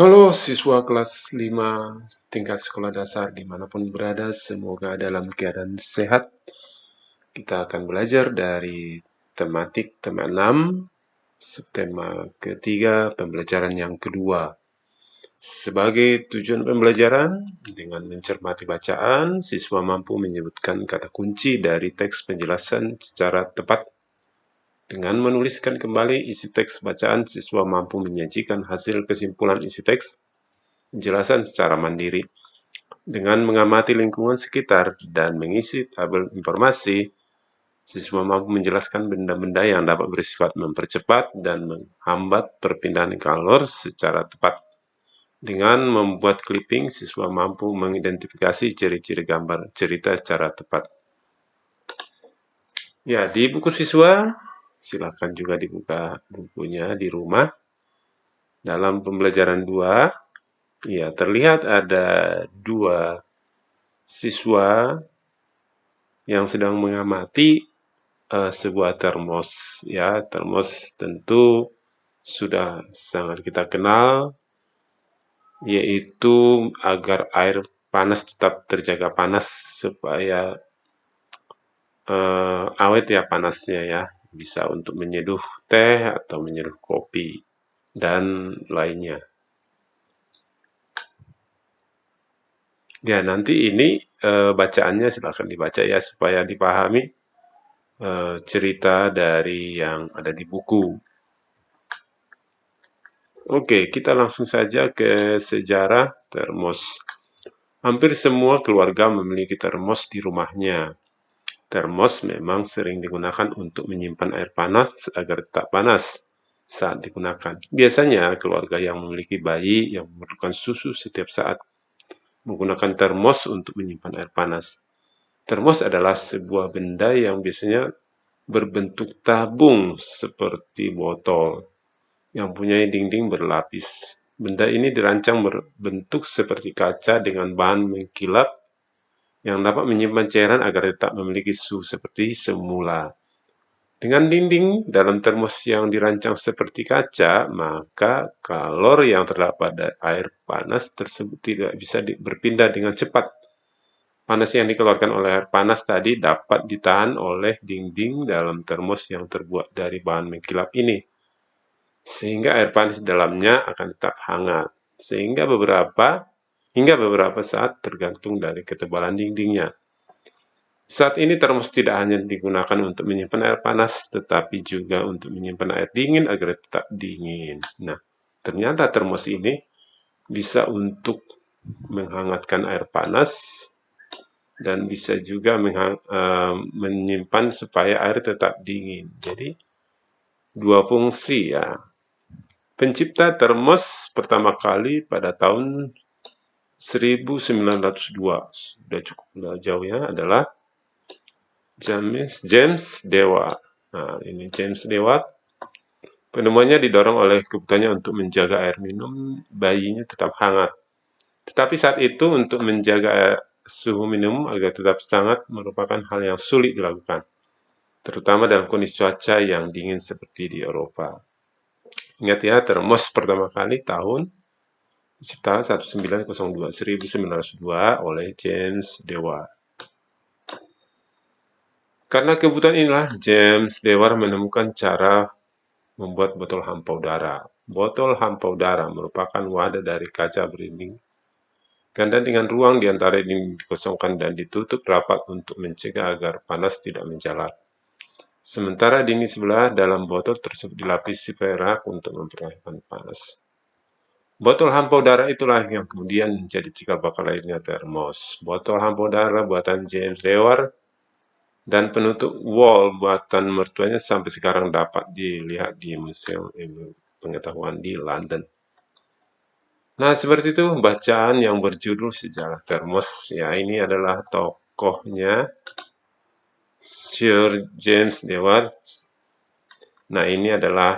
Halo siswa kelas 5 tingkat sekolah dasar dimanapun berada, semoga dalam keadaan sehat. Kita akan belajar dari tematik tema 6, subtema ketiga, pembelajaran yang kedua. Sebagai tujuan pembelajaran, dengan mencermati bacaan, siswa mampu menyebutkan kata kunci dari teks penjelasan secara tepat. Dengan menuliskan kembali isi teks bacaan, siswa mampu menyajikan hasil kesimpulan isi teks penjelasan secara mandiri. Dengan mengamati lingkungan sekitar dan mengisi tabel informasi, siswa mampu menjelaskan benda-benda yang dapat bersifat mempercepat dan menghambat perpindahan kalor secara tepat. Dengan membuat clipping, siswa mampu mengidentifikasi ciri-ciri gambar cerita secara tepat. Ya, di buku siswa, silakan juga dibuka bukunya di rumah. Dalam pembelajaran 2, ya terlihat ada 2 siswa yang sedang mengamati sebuah termos. Ya, termos tentu sudah sangat kita kenal, yaitu agar air panas tetap terjaga panas supaya awet ya panasnya ya, bisa untuk menyeduh teh atau menyeduh kopi dan lainnya. Ya, nanti ini bacaannya silakan dibaca ya supaya dipahami cerita dari yang ada di buku. Oke, kita langsung saja ke sejarah termos. Hampir semua keluarga memiliki termos di rumahnya. Termos memang sering digunakan untuk menyimpan air panas agar tetap panas saat digunakan. Biasanya keluarga yang memiliki bayi yang memerlukan susu setiap saat menggunakan termos untuk menyimpan air panas. Termos adalah sebuah benda yang biasanya berbentuk tabung seperti botol yang punya dinding berlapis. Benda ini dirancang berbentuk seperti kaca dengan bahan mengkilap yang dapat menyimpan cairan agar tetap memiliki suhu seperti semula. Dengan dinding dalam termos yang dirancang seperti kaca, maka kalor yang terdapat pada air panas tersebut tidak bisa berpindah dengan cepat. Panas yang dikeluarkan oleh air panas tadi dapat ditahan oleh dinding dalam termos yang terbuat dari bahan mengkilap ini, sehingga air panas di dalamnya akan tetap hangat, hingga beberapa saat tergantung dari ketebalan dindingnya. Saat ini termos tidak hanya digunakan untuk menyimpan air panas, tetapi juga untuk menyimpan air dingin agar tetap dingin. Nah, ternyata termos ini bisa untuk menghangatkan air panas dan bisa juga menyimpan supaya air tetap dingin. Jadi, 2 fungsi ya. Pencipta termos pertama kali pada tahun 1902, sudah cukup jauh ya, adalah James Dewar. Nah, ini James Dewar. Penemuannya didorong oleh kebutuhannya untuk menjaga air minum bayinya tetap hangat. Tetapi saat itu untuk menjaga suhu minum agar tetap hangat merupakan hal yang sulit dilakukan, terutama dalam kondisi cuaca yang dingin seperti di Eropa. Ingat ya, termos pertama kali tahun diciptakan 1902 oleh James Dewar. Karena kebutuhan inilah James Dewar menemukan cara membuat botol hampau udara. Botol hampau udara merupakan wadah dari kaca berdinding ganda dengan ruang di antara dinding dikosongkan dan ditutup rapat untuk mencegah agar panas tidak menjalar. Sementara dinding sebelah dalam botol tersebut dilapisi perak untuk memperlihatkan panas. Botol hampau udara itulah yang kemudian menjadi cikal bakal lahirnya termos. Botol hampau udara buatan James Dewar dan penutup wall buatan mertuanya sampai sekarang dapat dilihat di Museum Ilmu Pengetahuan di London. Nah, seperti itu bacaan yang berjudul Sejarah Termos. Ya, ini adalah tokohnya, Sir James Dewar. Nah, ini adalah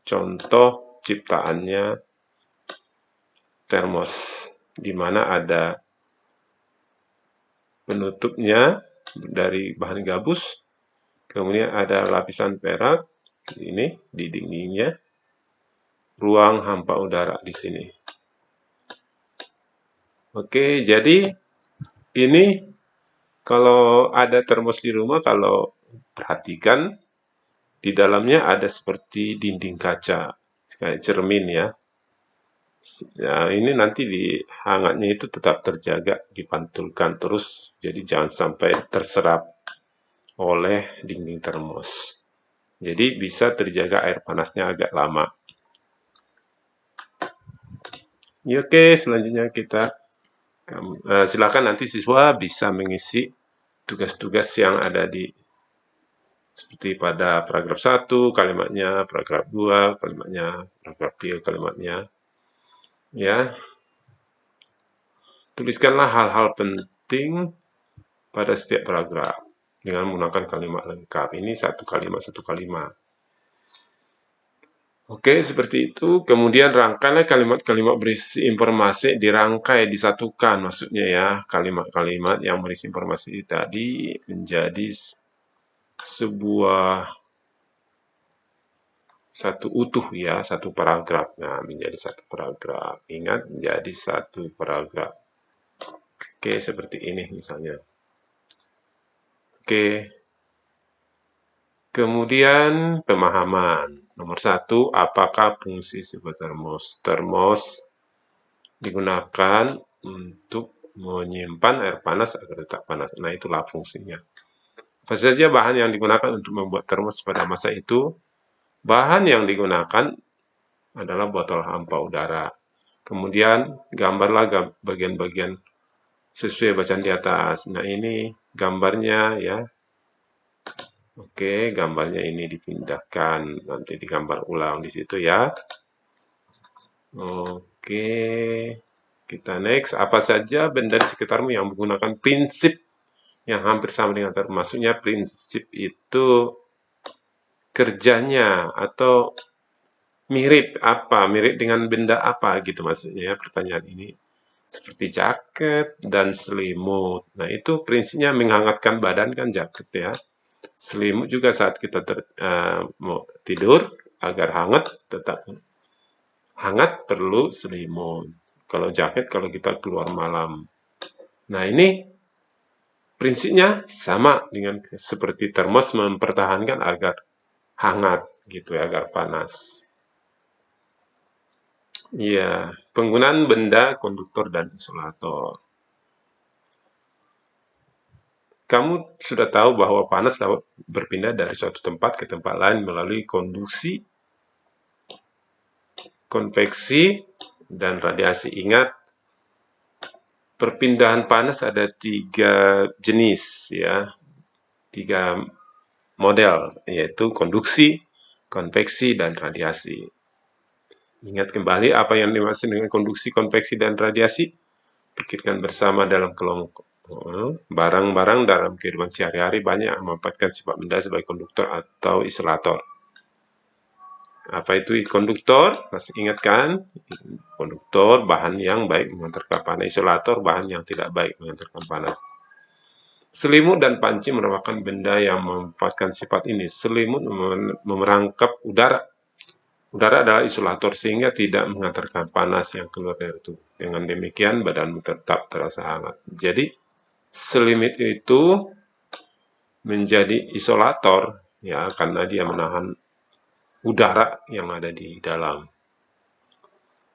contoh ciptaannya termos, di mana ada penutupnya dari bahan gabus, kemudian ada lapisan perak ini di dindingnya, ruang hampa udara di sini. Oke, jadi ini kalau ada termos di rumah, kalau perhatikan di dalamnya ada seperti dinding kaca, kayak cermin ya. Ya, ini nanti di hangatnya itu tetap terjaga, dipantulkan terus, jadi jangan sampai terserap oleh dinding termos. Jadi bisa terjaga air panasnya agak lama. Ya, oke, selanjutnya kita silakan nanti siswa bisa mengisi tugas-tugas yang ada di seperti pada paragraf 1 kalimatnya, paragraf 2 kalimatnya, paragraf 3 kalimatnya. Ya, tuliskanlah hal-hal penting pada setiap paragraf dengan menggunakan kalimat lengkap. Ini satu kalimat, satu kalimat. Oke, seperti itu. Kemudian rangkailah kalimat-kalimat berisi informasi, dirangkai, disatukan. Maksudnya ya, kalimat-kalimat yang berisi informasi tadi menjadi sebuah satu utuh ya, satu paragraf. Nah, menjadi satu paragraf. Ingat, menjadi satu paragraf. Oke, seperti ini misalnya. Oke. Kemudian pemahaman. Nomor 1, apakah fungsi sebuah termos? Termos digunakan untuk menyimpan air panas agar tetap panas. Nah, itulah fungsinya. Apa saja bahan yang digunakan untuk membuat termos pada masa itu? Bahan yang digunakan adalah botol hampa udara. Kemudian gambarlah bagian-bagian sesuai bacaan di atas. Nah, ini gambarnya ya. Oke, gambarnya ini dipindahkan, nanti digambar ulang di situ ya. Oke, kita next. Apa saja benda di sekitarmu yang menggunakan prinsip yang hampir sama dengan termos? Maksudnya prinsip itu kerjanya atau mirip apa? Mirip dengan benda apa gitu maksudnya ya pertanyaan ini. Seperti jaket dan selimut. Nah, itu prinsipnya menghangatkan badan kan jaket ya. Selimut juga saat kita mau tidur agar tetap hangat perlu selimut. Kalau jaket kalau kita keluar malam. Nah, ini prinsipnya sama dengan seperti termos mempertahankan agar hangat gitu ya, agar panas. Iya, penggunaan benda, konduktor dan isolator. Kamu sudah tahu bahwa panas dapat berpindah dari suatu tempat ke tempat lain melalui konduksi, konveksi, dan radiasi. Ingat, perpindahan panas ada 3 jenis ya, 3 model, yaitu konduksi, konveksi, dan radiasi. Ingat kembali apa yang dimaksud dengan konduksi, konveksi, dan radiasi? Pikirkan bersama dalam kelompok. Barang-barang dalam kehidupan sehari-hari banyak memanfaatkan sifat benda sebagai konduktor atau isolator. Apa itu konduktor? Masih ingat kan? Konduktor bahan yang baik mengantarkan panas, isolator bahan yang tidak baik mengantarkan panas. Selimut dan panci merupakan benda yang memanfaatkan sifat ini. Selimut memerangkap udara. Udara adalah isolator sehingga tidak mengantarkan panas yang keluar dari tubuh. Dengan demikian badan tetap terasa hangat. Jadi selimut itu menjadi isolator ya karena dia menahan udara yang ada di dalam.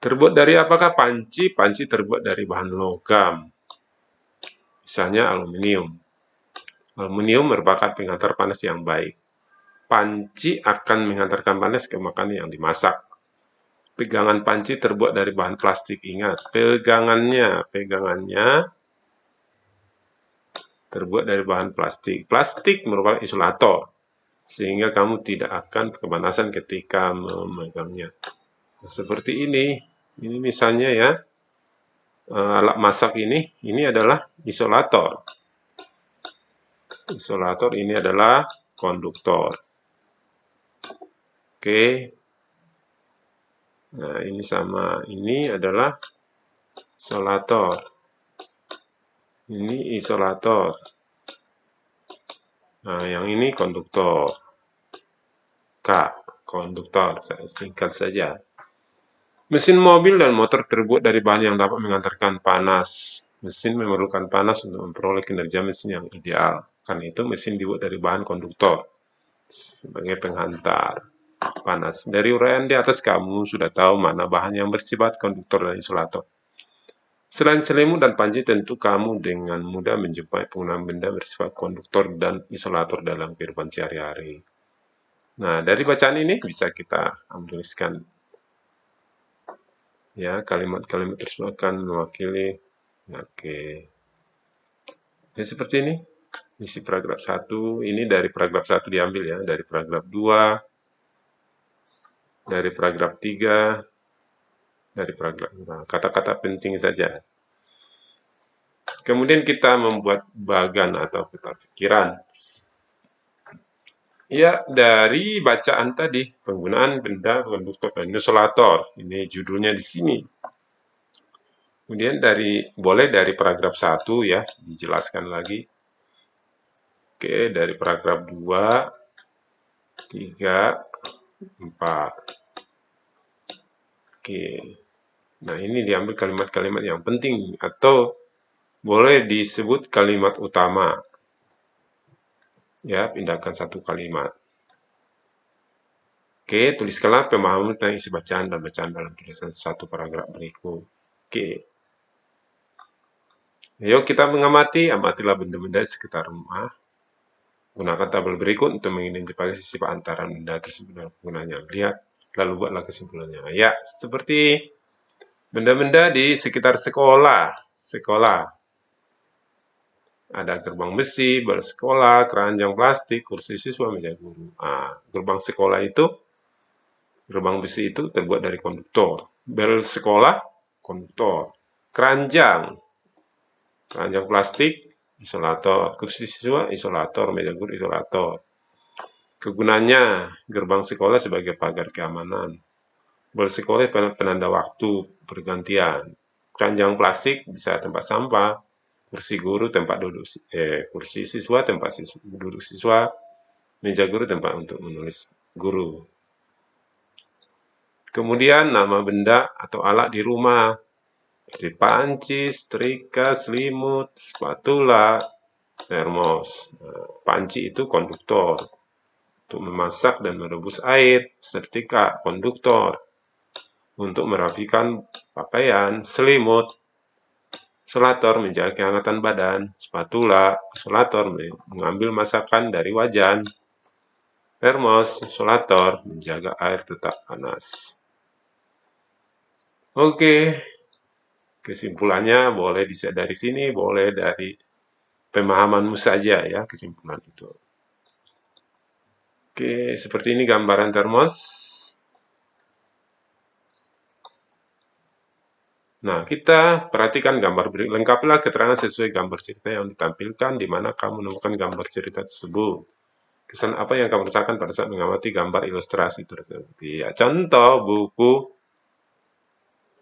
Terbuat dari apakah panci? Panci terbuat dari bahan logam. Misalnya aluminium. Aluminium merupakan penghantar panas yang baik. Panci akan menghantarkan panas ke makanan yang dimasak. Pegangan panci terbuat dari bahan plastik. Ingat, pegangannya terbuat dari bahan plastik. Plastik merupakan isolator, sehingga kamu tidak akan kepanasan ketika memegangnya. Nah, seperti ini misalnya ya, alat masak ini adalah isolator. Isolator ini adalah konduktor. Oke. Nah, ini sama. Ini adalah isolator. Ini isolator. Nah, yang ini konduktor. K, konduktor. Saya singkat saja. Mesin mobil dan motor terbuat dari bahan yang dapat mengantarkan panas. Mesin memerlukan panas untuk memperoleh kinerja mesin yang ideal. Karena itu mesin dibuat dari bahan konduktor sebagai penghantar panas. Dari uraian di atas kamu sudah tahu mana bahan yang bersifat konduktor dan isolator. Selain selimut dan panci, tentu kamu dengan mudah menjumpai penggunaan benda bersifat konduktor dan isolator dalam kehidupan sehari-hari. Nah, dari bacaan ini bisa kita tuliskan ya, kalimat-kalimat tersebut akan mewakili. Oke. Ya, seperti ini. Isi paragraf 1, ini dari paragraf 1 diambil ya, dari paragraf 2, dari paragraf 3, dari paragraf 5. Kata-kata penting saja. Kemudian kita membuat bagan atau peta pikiran. Ya, dari bacaan tadi, penggunaan benda konduktor dan isolator. Ini judulnya di sini. Kemudian boleh dari paragraf 1 ya, dijelaskan lagi. Oke, dari paragraf 2, 3, 4. Oke. Nah, ini diambil kalimat-kalimat yang penting atau boleh disebut kalimat utama. Ya, pindahkan satu kalimat. Oke, tuliskanlah pemahaman tentang isi bacaan dan bacaan dalam tulisan satu paragraf berikut. Oke. Yuk kita amatilah benda-benda di sekitar rumah. Gunakan tabel berikut untuk mengidentifikasi sisi antara benda tersebut dan penggunanya. Lihat, lalu buatlah kesimpulannya. Ya, seperti benda-benda di sekitar sekolah. Ada gerbang besi, bel sekolah, keranjang plastik, kursi siswa, meja guru. Nah, gerbang besi itu terbuat dari konduktor. Bel sekolah, konduktor. Keranjang plastik, isolator. Kursi siswa, isolator. Meja guru, isolator. Kegunaannya, gerbang sekolah sebagai pagar keamanan. Bel sekolah penanda waktu pergantian. Keranjang plastik bisa tempat sampah. Kursi guru tempat duduk, kursi siswa tempat duduk siswa. Meja guru tempat untuk menulis guru. Kemudian nama benda atau alat di rumah. Seperti panci, setrika, selimut, spatula, termos. Nah, panci itu konduktor untuk memasak dan merebus air. Setrika konduktor untuk merapikan pakaian. Selimut isolator menjaga kehangatan badan. Spatula isolator mengambil masakan dari wajan. Termos isolator menjaga air tetap panas. Oke, kesimpulannya boleh dari sini, boleh dari pemahamanmu saja ya kesimpulan itu. Oke, seperti ini gambaran termos. Nah, kita perhatikan gambar berikut. Lengkapilah keterangan sesuai gambar cerita yang ditampilkan di mana kamu menemukan gambar cerita tersebut. Kesan apa yang kamu rasakan pada saat mengamati gambar ilustrasi tersebut? Ya, contoh buku.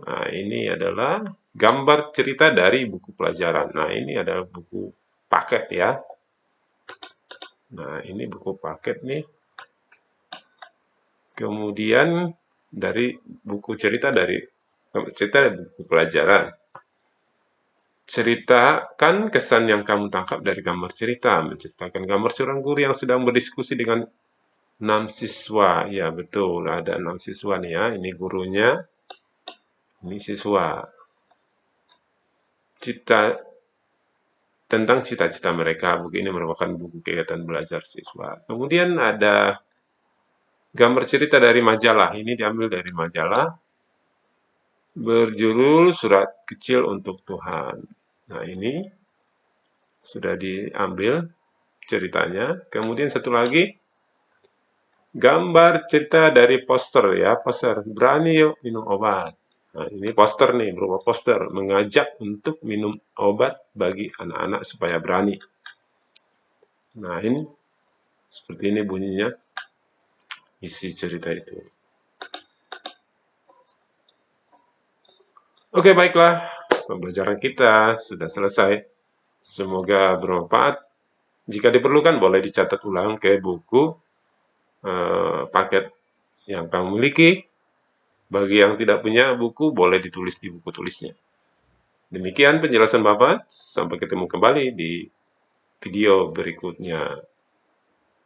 Nah, ini adalah gambar cerita dari buku pelajaran. Nah, ini adalah buku paket ya. Nah, ini buku paket nih. Kemudian dari buku cerita dari buku pelajaran. Ceritakan kesan yang kamu tangkap dari gambar cerita. Menceritakan gambar seorang guru yang sedang berdiskusi dengan 6 siswa. Ya, betul. Ada 6 siswa nih ya. Ini gurunya. Ini siswa. Tentang cita-cita mereka. Buku ini merupakan buku kegiatan belajar siswa. Kemudian ada gambar cerita dari majalah. Ini diambil dari majalah. Berjudul Surat Kecil untuk Tuhan. Nah, ini sudah diambil ceritanya. Kemudian satu lagi, gambar cerita dari poster ya. Poster, berani yuk minum obat. Nah, ini poster nih, berupa poster. Mengajak untuk minum obat bagi anak-anak supaya berani. Nah, ini seperti ini bunyinya. Isi cerita itu. Oke, baiklah. Pembelajaran kita sudah selesai. Semoga bermanfaat. Jika diperlukan, boleh dicatat ulang ke buku paket yang kamu miliki. Bagi yang tidak punya buku, boleh ditulis di buku tulisnya. Demikian penjelasan Bapak, sampai ketemu kembali di video berikutnya.